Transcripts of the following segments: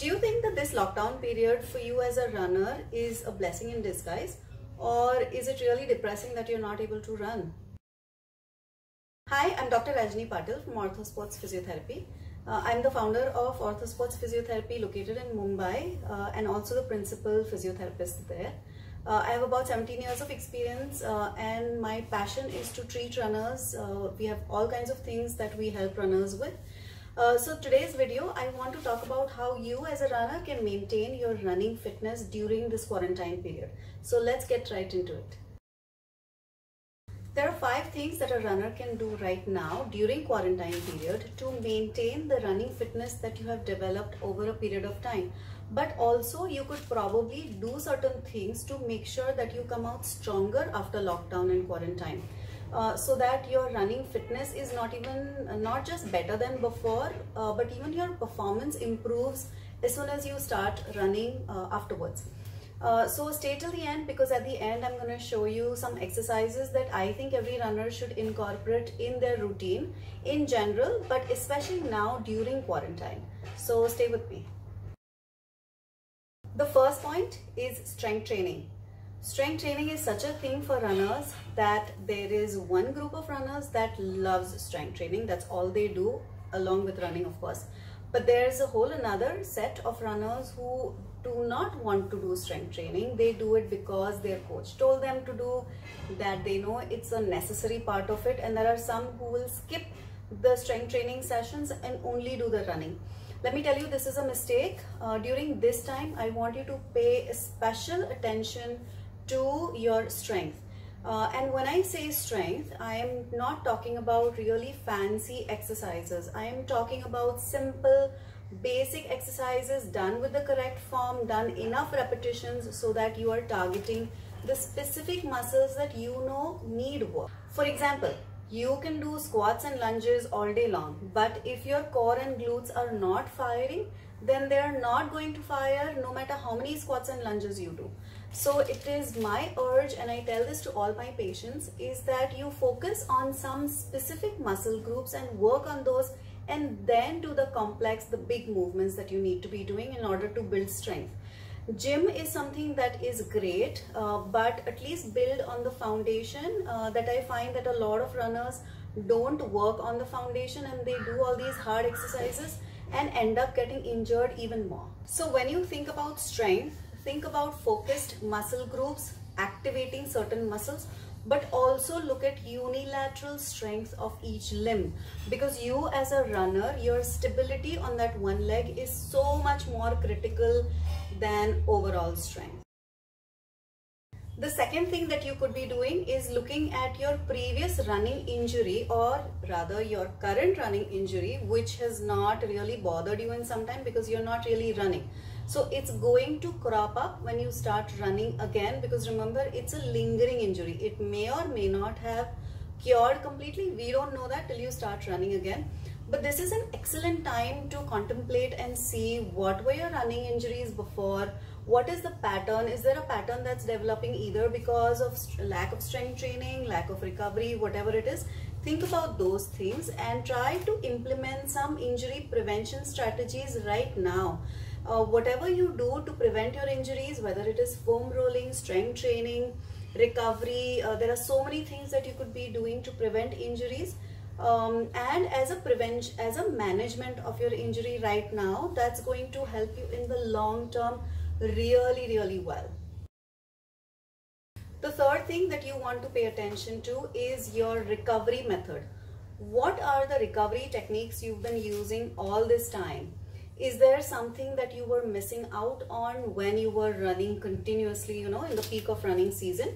Do you think that this lockdown period for you as a runner is a blessing in disguise, or is it really depressing that you're not able to run? Hi, I'm Dr. Rajni Patil from Orthosports Physiotherapy. I'm the founder of Orthosports Physiotherapy located in Mumbai and also the principal physiotherapist there. I have about 17 years of experience and my passion is to treat runners. We have all kinds of things that we help runners with. So today's video, I want to talk about how you as a runner can maintain your running fitness during this quarantine period. So let's get right into it. There are 5 things that a runner can do right now during quarantine period to maintain the running fitness that you have developed over a period of time. But also you could probably do certain things to make sure that you come out stronger after lockdown and quarantine. So that your running fitness is not just better than before, but even your performance improves as soon as you start running afterwards. So stay till the end, because at the end I'm going to show you some exercises that I think every runner should incorporate in their routine in general, but especially now during quarantine. So stay with me. The first point is strength training. Strength training is such a thing for runners that there is one group of runners that loves strength training. That's all they do, along with running, of course. But there's a whole another set of runners who do not want to do strength training. They do it because their coach told them to do that. They know it's a necessary part of it, and there are some who will skip the strength training sessions and only do the running. Let me tell you, this is a mistake. During this time, I want you to pay special attention to your strength. And when I say strength, I am not talking about really fancy exercises. I am talking about simple, basic exercises done with the correct form, done enough repetitions so that you are targeting the specific muscles that you know need work. For example, you can do squats and lunges all day long, but if your core and glutes are not firing, then they are not going to fire no matter how many squats and lunges you do. So it is my urge, and I tell this to all my patients, is that you focus on some specific muscle groups and work on those, and then do the complex, the big movements that you need to be doing in order to build strength. Gym is something that is great, but at least build on the foundation that I find that a lot of runners don't work on the foundation, and they do all these hard exercises and end up getting injured even more. So when you think about strength, think about focused muscle groups, activating certain muscles, but also look at unilateral strength of each limb, because you as a runner, your stability on that one leg is so much more critical than overall strength. The second thing that you could be doing is looking at your previous running injury, or rather your current running injury, which has not really bothered you in some time because you're not really running. So it's going to crop up when you start running again, because remember, it's a lingering injury. It may or may not have cured completely. We don't know that till you start running again. But this is an excellent time to contemplate and see what were your running injuries before. What is the pattern? Is there a pattern that's developing either because of lack of strength training, lack of recovery, whatever it is? Think about those things and try to implement some injury prevention strategies right now. Whatever you do to prevent your injuries, whether it is foam rolling, strength training, recovery, there are so many things that you could be doing to prevent injuries. And as a management of your injury right now, that's going to help you in the long term really well. The third thing that you want to pay attention to is your recovery method. What are the recovery techniques you've been using all this time? Is there something that you were missing out on when you were running continuously, in the peak of running season?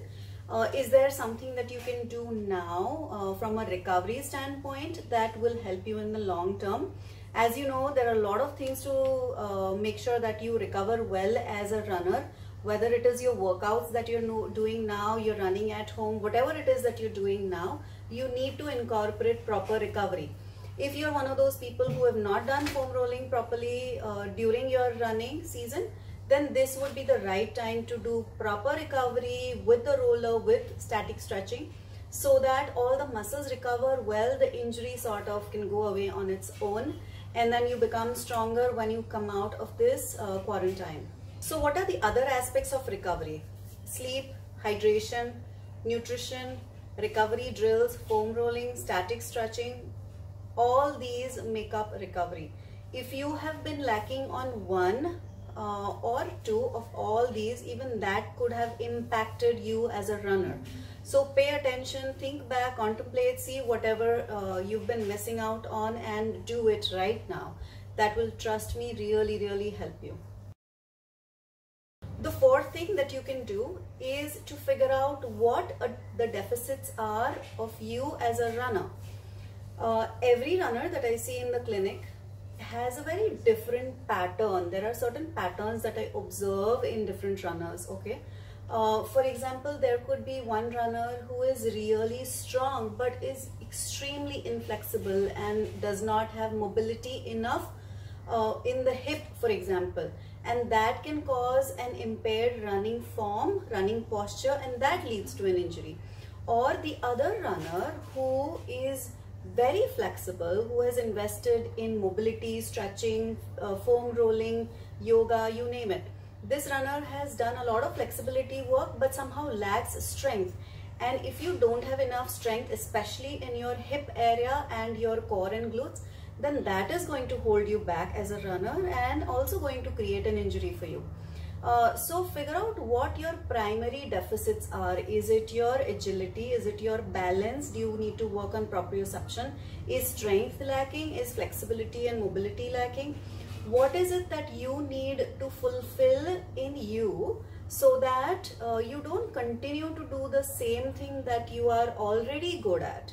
Is there something that you can do now from a recovery standpoint that will help you in the long term? As you know, there are a lot of things to make sure that you recover well as a runner, whether it is your workouts that you're doing now, you're running at home, whatever it is that you're doing now, you need to incorporate proper recovery. If you're one of those people who have not done foam rolling properly during your running season, then this would be the right time to do proper recovery with the roller, with static stretching, so that all the muscles recover well, the injury sort of can go away on its own, and then you become stronger when you come out of this quarantine. So what are the other aspects of recovery? Sleep, hydration, nutrition, recovery drills, foam rolling, static stretching, all these make up recovery. If you have been lacking on one or two of all these, even that could have impacted you as a runner. So pay attention, think back, contemplate, see whatever you've been missing out on and do it right now. That will, trust me, really help you. The fourth thing that you can do is to figure out what the deficits are of you as a runner. Every runner that I see in the clinic has a very different pattern. There are certain patterns that I observe in different runners, okay? For example, there could be one runner who is really strong but is extremely inflexible and does not have mobility enough in the hip, for example, and that can cause an impaired running form, running posture, and that leads to an injury. Or the other runner who is very flexible, who has invested in mobility, stretching, foam rolling, yoga, you name it. This runner has done a lot of flexibility work but somehow lacks strength. And if you don't have enough strength, especially in your hip area and your core and glutes, then that is going to hold you back as a runner and also going to create an injury for you. So figure out what your primary deficits are. Is it your agility? Is it your balance? Do you need to work on proprioception? Is strength lacking? Is flexibility and mobility lacking? What is it that you need to fulfill in you so that you don't continue to do the same thing that you are already good at?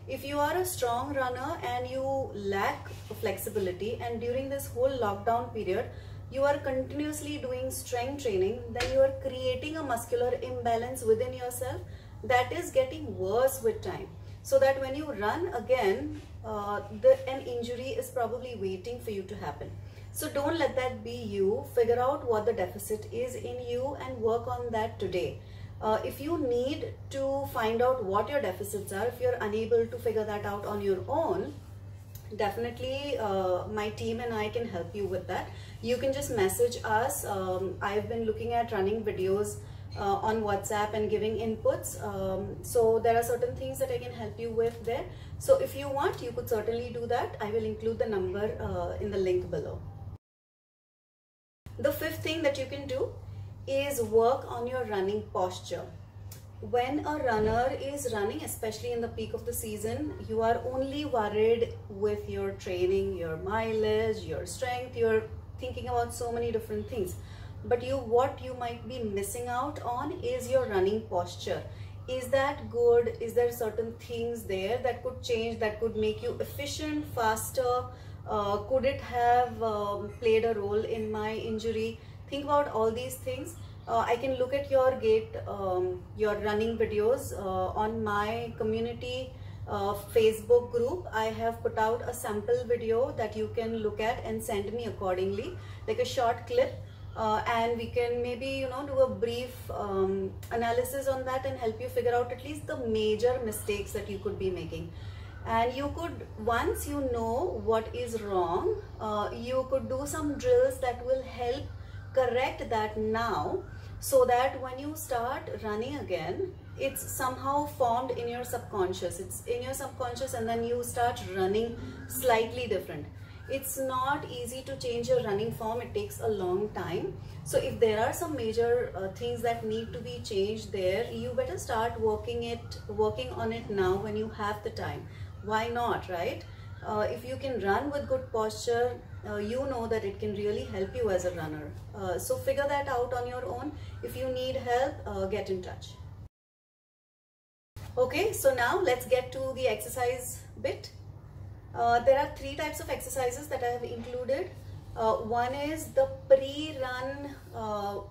If you are a strong runner and you lack flexibility, and during this whole lockdown period you are continuously doing strength training, then you are creating a muscular imbalance within yourself that is getting worse with time. So that when you run again, an injury is probably waiting for you to happen. So don't let that be you. Figure out what the deficit is in you and work on that today. If you need to find out what your deficits are, if you're unable to figure that out on your own, definitely my team and I can help you with that. You can just message us. I've been looking at running videos on WhatsApp and giving inputs. So there are certain things that I can help you with there. So if you want, you could certainly do that. I will include the number in the link below. The fifth thing that you can do is work on your running posture. When a runner is running, especially in the peak of the season, you are only worried with your training, your mileage, your strength. You're thinking about so many different things. But what you might be missing out on is your running posture. Is that good? Is there certain things there that could change, that could make you efficient, faster? Could it have played a role in my injury? Think about all these things. I can look at your gait, your running videos on my community Facebook group. I have put out a sample video that you can look at and send me accordingly, like a short clip, and we can maybe do a brief analysis on that and help you figure out at least the major mistakes that you could be making. And you could, once you know what is wrong, you could do some drills that will help correct that now, so that when you start running again, it's somehow formed in your subconscious. It's in your subconscious, and then you start running slightly different. It's not easy to change your running form. It takes a long time. So if there are some major things that need to be changed there, you better start working on it now when you have the time. Why not, right? If you can run with good posture, you know that it can really help you as a runner. So figure that out on your own. If you need help, get in touch. Okay, so now let's get to the exercise bit. There are 3 types of exercises that I have included. One is the pre-run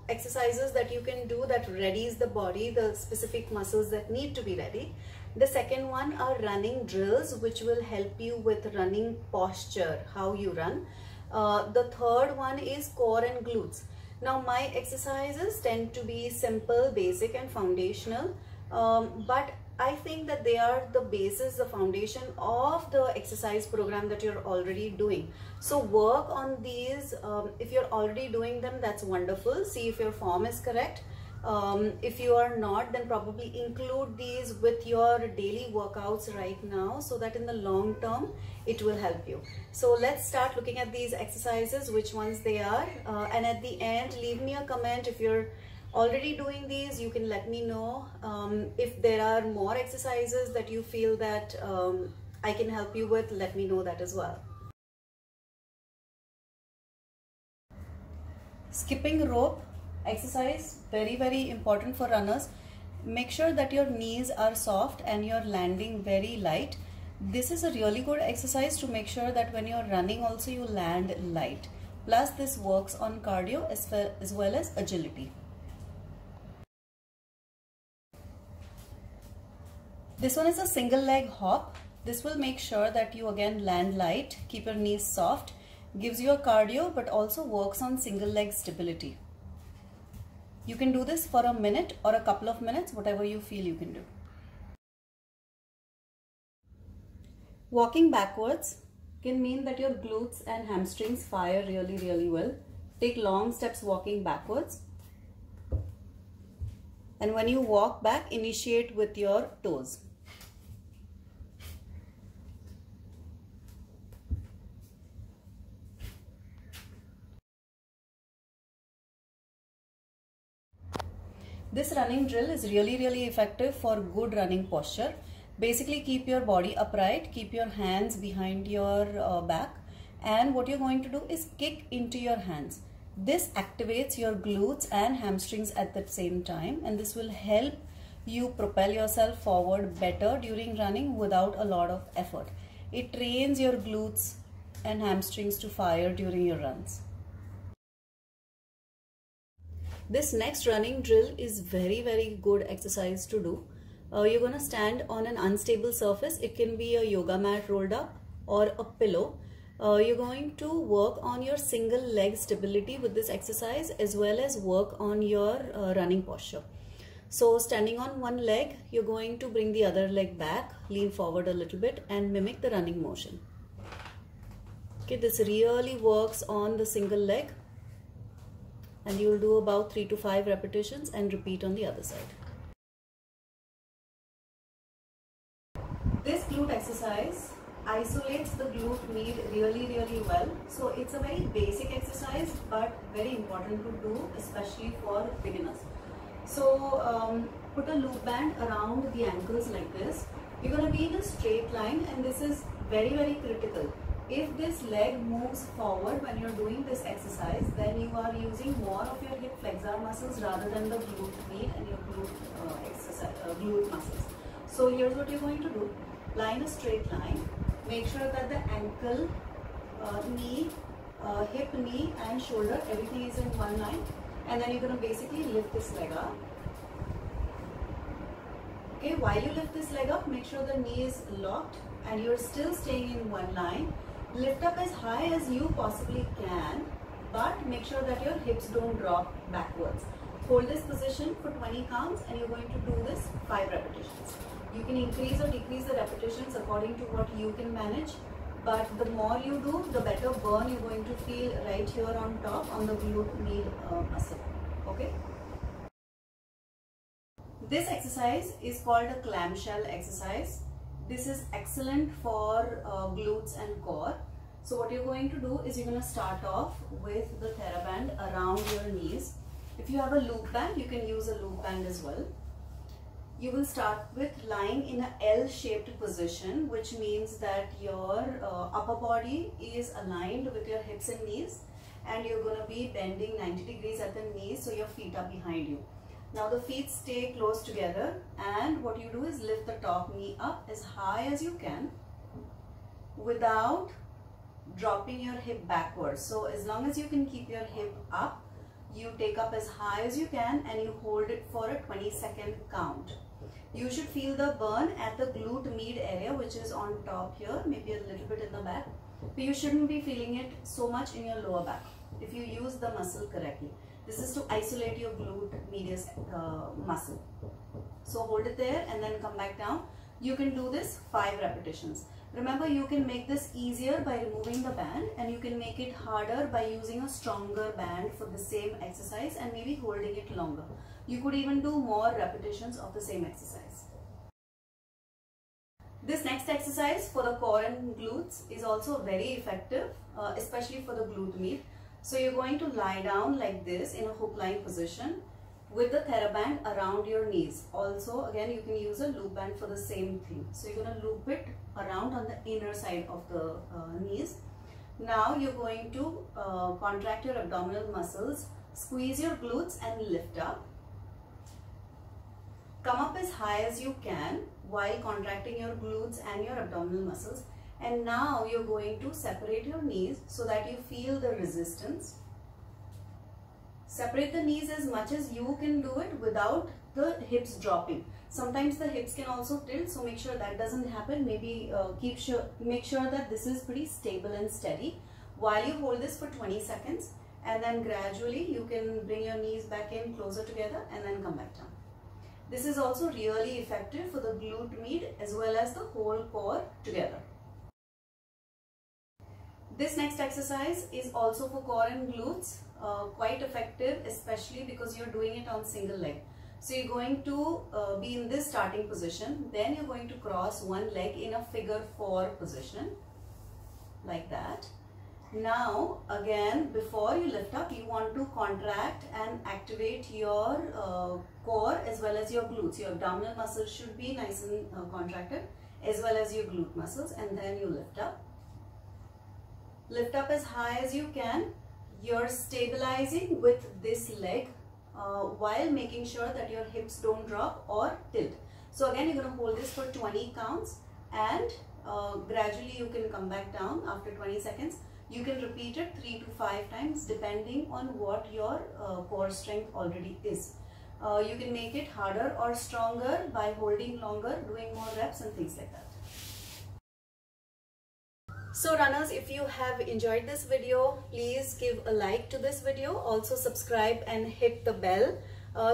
exercises that you can do that readies the body, the specific muscles that need to be ready. The second one are running drills, which will help you with running posture, how you run. The third one is core and glutes. Now my exercises tend to be simple, basic and foundational, but I think that they are the basis, the foundation of the exercise program that you're already doing. So work on these. If you're already doing them, that's wonderful. See if your form is correct. If you are not, then probably include these with your daily workouts right now, so that in the long term it will help you. So let's start looking at these exercises, which ones they are, and at the end leave me a comment. If you're already doing these, you can let me know. If there are more exercises that you feel that I can help you with, let me know that as well. Skipping rope exercise, very important for runners. Make sure that your knees are soft and you're landing very light. This is a really good exercise to make sure that when you're running also you land light. Plus this works on cardio as well as agility. This one is a single leg hop. This will make sure that you again land light, keep your knees soft, gives you a cardio but also works on single leg stability. You can do this for a minute or a couple of minutes, whatever you feel you can do. Walking backwards can mean that your glutes and hamstrings fire really well. Take long steps walking backwards. And when you walk back, initiate with your toes. This running drill is really effective for good running posture. Basically keep your body upright, keep your hands behind your back, and what you're going to do is kick into your hands. This activates your glutes and hamstrings at the same time, and this will help you propel yourself forward better during running without a lot of effort. It trains your glutes and hamstrings to fire during your runs. This next running drill is very good exercise to do. You're going to stand on an unstable surface. It can be a yoga mat rolled up or a pillow. You're going to work on your single leg stability with this exercise, as well as work on your running posture. So standing on one leg, you're going to bring the other leg back, lean forward a little bit and mimic the running motion. Okay, this really works on the single leg. And you will do about 3 to 5 repetitions and repeat on the other side. This glute exercise isolates the glute med really well. So it's a very basic exercise but very important to do, especially for beginners. So put a loop band around the ankles like this. You're going to be in a straight line, and this is very critical. If this leg moves forward when you're doing this exercise, then you are using more of your hip flexor muscles rather than the glute med and your glute muscles. So here's what you're going to do. Lie in a straight line. Make sure that the ankle, knee, hip, knee and shoulder, everything is in one line. And then you're going to basically lift this leg up. Okay, while you lift this leg up, make sure the knee is locked and you're still staying in one line. Lift up as high as you possibly can, but make sure that your hips don't drop backwards. Hold this position for 20 counts and you're going to do this 5 repetitions. You can increase or decrease the repetitions according to what you can manage, but the more you do, the better burn you're going to feel right here on top on the glute med muscle. Okay? This exercise is called a clamshell exercise. This is excellent for glutes and core. So what you're going to do is you're going to start off with the TheraBand around your knees. If you have a loop band, you can use a loop band as well. You will start with lying in an L-shaped position, which means that your upper body is aligned with your hips and knees, and you're going to be bending 90 degrees at the knees so your feet are behind you. Now the feet stay close together, and what you do is lift the top knee up as high as you can without dropping your hip backwards. So as long as you can keep your hip up, you take up as high as you can and you hold it for a 20-second count. You should feel the burn at the glute med area, which is on top here, maybe a little bit in the back, but you shouldn't be feeling it so much in your lower back if you use the muscle correctly. This is to isolate your glute medius muscle. So hold it there and then come back down. You can do this 5 repetitions. Remember, you can make this easier by removing the band, and you can make it harder by using a stronger band for the same exercise and maybe holding it longer. You could even do more repetitions of the same exercise. This next exercise for the core and glutes is also very effective, especially for the glute med. So you're going to lie down like this in a hook lying position with the TheraBand around your knees. Also, again, you can use a loop band for the same thing. So you're going to loop it around on the inner side of the knees. Now you're going to contract your abdominal muscles, squeeze your glutes and lift up. Come up as high as you can while contracting your glutes and your abdominal muscles. And now you're going to separate your knees so that you feel the resistance. Separate the knees as much as you can do it without the hips dropping. Sometimes the hips can also tilt, so make sure that doesn't happen. Maybe make sure that this is pretty stable and steady while you hold this for 20 seconds, and then gradually you can bring your knees back in closer together and then come back down. This is also really effective for the glute med as well as the whole core together. This next exercise is also for core and glutes, quite effective, especially because you're doing it on single leg. So you're going to be in this starting position, then you're going to cross one leg in a figure 4 position, like that. Now again, before you lift up, you want to contract and activate your core as well as your glutes. Your abdominal muscles should be nice and contracted, as well as your glute muscles, and then you lift up. Lift up as high as you can. You're stabilizing with this leg while making sure that your hips don't drop or tilt. So again, you're going to hold this for 20 counts, and gradually you can come back down after 20 seconds. You can repeat it 3 to 5 times depending on what your core strength already is. You can make it harder or stronger by holding longer, doing more reps and things like that. So runners, if you have enjoyed this video, please give a like to this video. Also subscribe and hit the bell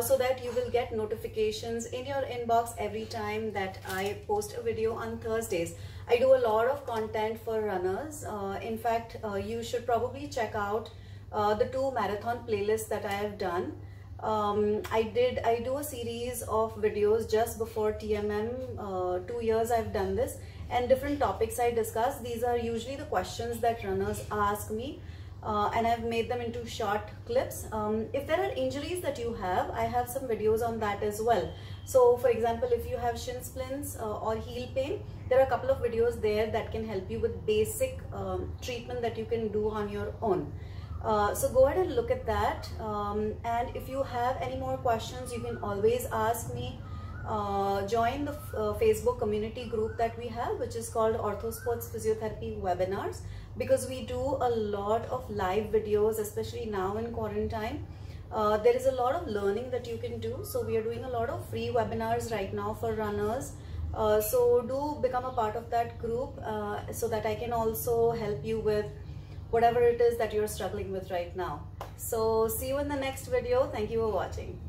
so that you will get notifications in your inbox every time that I post a video on Thursdays. I do a lot of content for runners. In fact, you should probably check out the 2 marathon playlists that I have done. I do a series of videos just before TMM. 2 years I've done this, and different topics I discuss. These are usually the questions that runners ask me, and I've made them into short clips. If there are injuries that you have, I have some videos on that as well. So for example, if you have shin splints or heel pain, there are a couple of videos there that can help you with basic treatment that you can do on your own. So go ahead and look at that, and if you have any more questions, you can always ask me. Join the Facebook community group that we have, which is called Orthosports Physiotherapy Webinars, because we do a lot of live videos, especially now in quarantine. There is a lot of learning that you can do, so we are doing a lot of free webinars right now for runners. So do become a part of that group so that I can also help you with whatever it is that you're struggling with right now. So see you in the next video. Thank you for watching.